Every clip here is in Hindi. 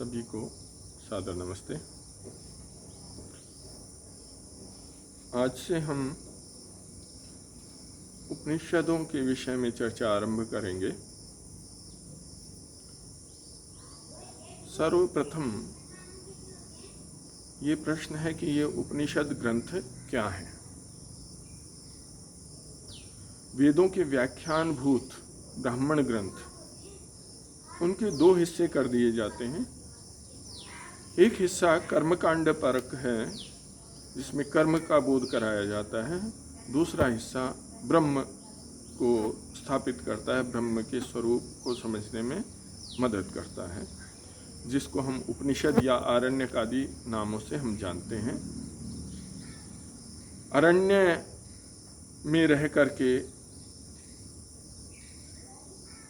सभी को सादर नमस्ते। आज से हम उपनिषदों के विषय में चर्चा आरंभ करेंगे। सर्वप्रथम ये प्रश्न है कि ये उपनिषद ग्रंथ क्या हैं। वेदों के व्याख्यान भूत ब्राह्मण ग्रंथ, उनके दो हिस्से कर दिए जाते हैं। एक हिस्सा कर्मकांड परक है, जिसमें कर्म का बोध कराया जाता है। दूसरा हिस्सा ब्रह्म को स्थापित करता है, ब्रह्म के स्वरूप को समझने में मदद करता है, जिसको हम उपनिषद या आरण्यक आदि नामों से हम जानते हैं। अरण्य में रह करके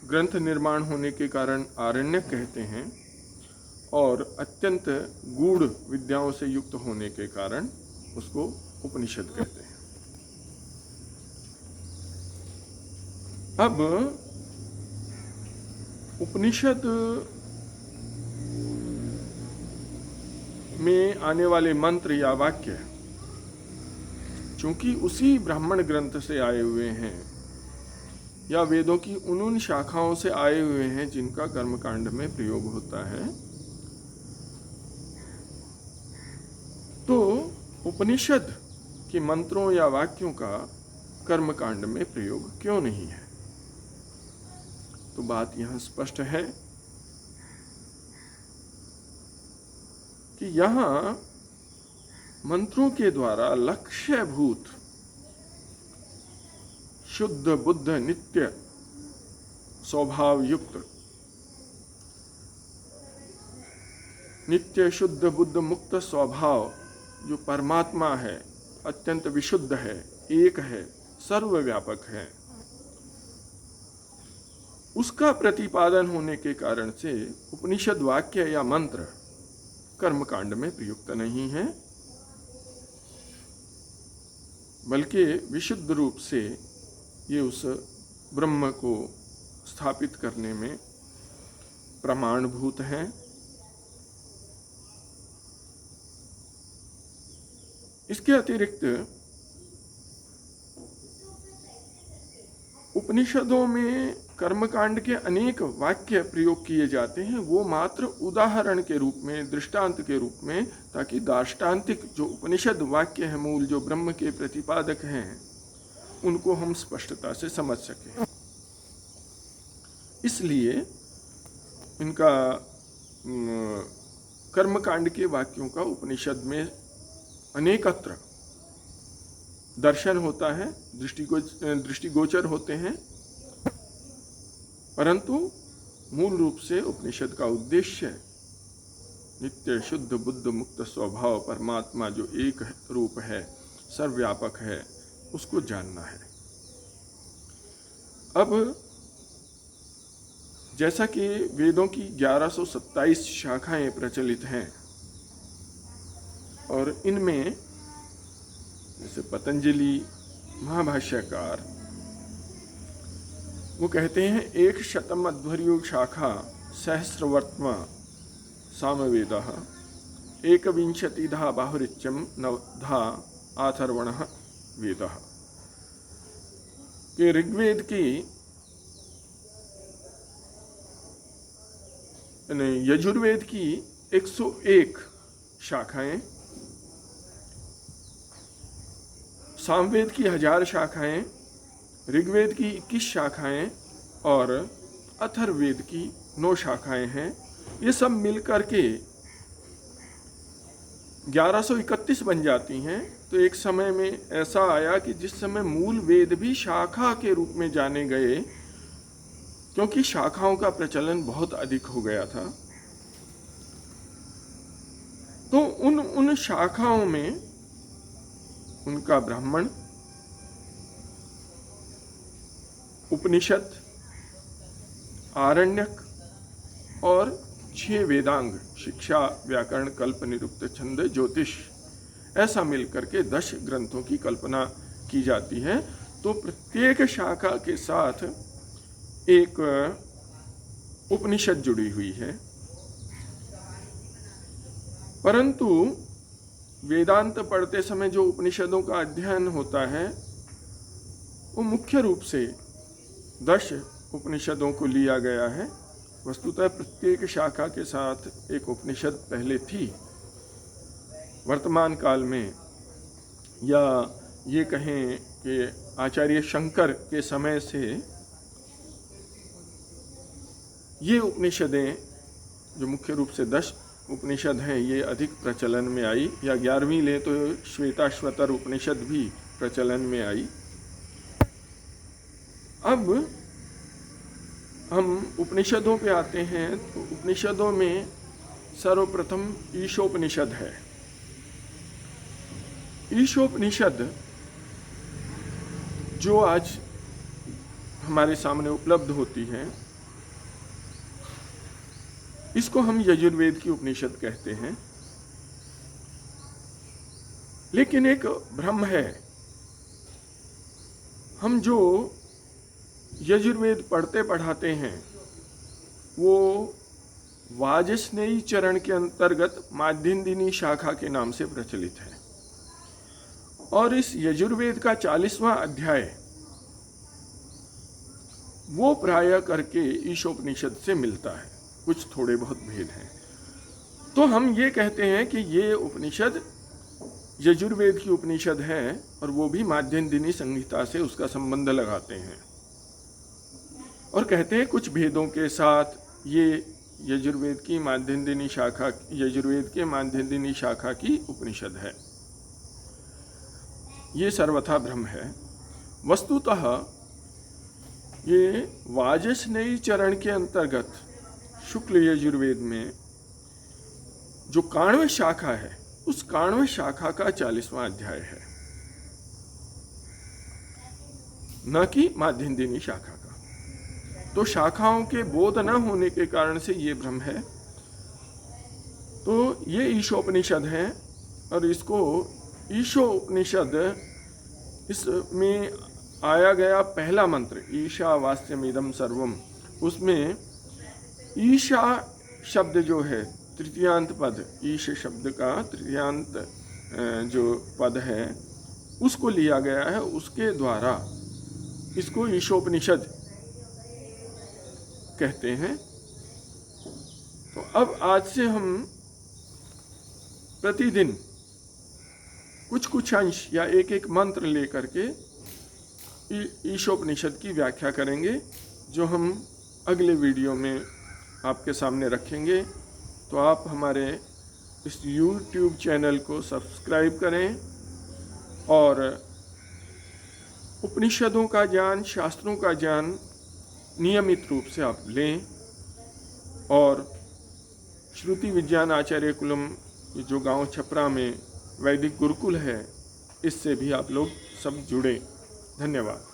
ग्रंथ निर्माण होने के कारण आरण्यक कहते हैं, और अत्यंत गूढ़ विद्याओं से युक्त होने के कारण उसको उपनिषद कहते हैं। अब उपनिषद में आने वाले मंत्र या वाक्य चूंकि उसी ब्राह्मण ग्रंथ से आए हुए हैं या वेदों की उन शाखाओं से आए हुए हैं जिनका कर्मकांड में प्रयोग होता है, तो उपनिषद के मंत्रों या वाक्यों का कर्मकांड में प्रयोग क्यों नहीं है? तो बात यहां स्पष्ट है कि यहां मंत्रों के द्वारा लक्ष्यभूत शुद्ध बुद्ध नित्य स्वभाव युक्त, नित्य शुद्ध बुद्ध मुक्त स्वभाव जो परमात्मा है, अत्यंत विशुद्ध है, एक है, सर्वव्यापक है, उसका प्रतिपादन होने के कारण से उपनिषद वाक्य या मंत्र कर्मकांड में प्रयुक्त नहीं है, बल्कि विशुद्ध रूप से ये उस ब्रह्म को स्थापित करने में प्रमाणभूत हैं। इसके अतिरिक्त उपनिषदों में कर्मकांड के अनेक वाक्य प्रयोग किए जाते हैं, वो मात्र उदाहरण के रूप में, दृष्टांत के रूप में, ताकि दार्ष्टान्तिक जो उपनिषद वाक्य है, मूल जो ब्रह्म के प्रतिपादक हैं, उनको हम स्पष्टता से समझ सकें। इसलिए इनका कर्मकांड के वाक्यों का उपनिषद में अनेकत्र दर्शन होता है, दृष्टिगोचर होते हैं, परंतु मूल रूप से उपनिषद का उद्देश्य नित्य शुद्ध बुद्ध मुक्त स्वभाव परमात्मा जो एक रूप है, सर्वव्यापक है, उसको जानना है। अब जैसा कि वेदों की 1127 शाखाएं प्रचलित हैं, और इनमें जैसे पतंजलि महाभाष्यकार वो कहते हैं 100 अध्वर्युः शाखा सहस्रवर्त्म सामवेदः 21 बाहुरिच्यम 9 अथर्वणः वेदः। कि ऋग्वेद की यजुर्वेद की 101 शाखाएं, सामवेद की 1000 शाखाएं, ऋग्वेद की 21 शाखाएं और अथर्ववेद की 9 शाखाएं हैं। ये सब मिलकर के 1131 बन जाती हैं। तो एक समय में ऐसा आया कि जिस समय मूल वेद भी शाखा के रूप में जाने गए, क्योंकि शाखाओं का प्रचलन बहुत अधिक हो गया था, तो उन शाखाओं में उनका ब्राह्मण, उपनिषद, आरण्यक और 6 वेदांग शिक्षा, व्याकरण, कल्प, निरुक्त, छंद, ज्योतिष, ऐसा मिलकर के 10 ग्रंथों की कल्पना की जाती है। तो प्रत्येक शाखा के साथ एक उपनिषद जुड़ी हुई है। परंतु वेदांत पढ़ते समय जो उपनिषदों का अध्ययन होता है वो मुख्य रूप से 10 उपनिषदों को लिया गया है। वस्तुतः प्रत्येक शाखा के साथ एक उपनिषद पहले थी। वर्तमान काल में या ये कहें कि आचार्य शंकर के समय से ये उपनिषदें जो मुख्य रूप से 10 उपनिषद हैं ये अधिक प्रचलन में आई, या 11वीं ले तो श्वेताश्वतर उपनिषद भी प्रचलन में आई। अब हम उपनिषदों पे आते हैं तो उपनिषदों में सर्वप्रथम ईशोपनिषद है। ईशोपनिषद जो आज हमारे सामने उपलब्ध होती है इसको हम यजुर्वेद की उपनिषद कहते हैं। लेकिन एक भ्रम है, हम जो यजुर्वेद पढ़ते पढ़ाते हैं वो वाजस्नेयी चरण के अंतर्गत माध्यन्दिनी शाखा के नाम से प्रचलित है, और इस यजुर्वेद का 40वां अध्याय वो प्राय करके ईशोपनिषद से मिलता है। कुछ थोड़े बहुत भेद हैं। तो हम ये कहते हैं कि ये उपनिषद यजुर्वेद की उपनिषद है और वो भी माध्यन्दिनी संहिता से उसका संबंध लगाते हैं और कहते हैं कुछ भेदों के साथ ये यजुर्वेद के माध्यन्दिनी शाखा की उपनिषद है। ये सर्वथा भ्रम है। वस्तुतः ये वाजस्नेयी चरण के अंतर्गत शुक्ल यजुर्वेद में जो 91 शाखा है उस 91 शाखा का 40वां अध्याय है, न कि माध्यन्दिनी शाखा का। तो शाखाओं के बोध न होने के कारण से ये भ्रम है। तो ये ईशोपनिषद है और इसको ईशोपनिषद, इसमें आया गया पहला मंत्र ईशावास्यमिदं सर्वम, उसमें ईशा शब्द जो है तृतीयांत पद, ईश शब्द का तृतीयांत जो पद है उसको लिया गया है, उसके द्वारा इसको ईशोपनिषद कहते हैं। तो अब आज से हम प्रतिदिन कुछ अंश या एक मंत्र लेकर के ईशोपनिषद की व्याख्या करेंगे, जो हम अगले वीडियो में आपके सामने रखेंगे। तो आप हमारे इस YouTube चैनल को सब्सक्राइब करें और उपनिषदों का ज्ञान, शास्त्रों का ज्ञान नियमित रूप से आप लें। और श्रुति विज्ञान आचार्य कुलम जो गांव छपरा में वैदिक गुरुकुल है, इससे भी आप लोग सब जुड़ें। धन्यवाद।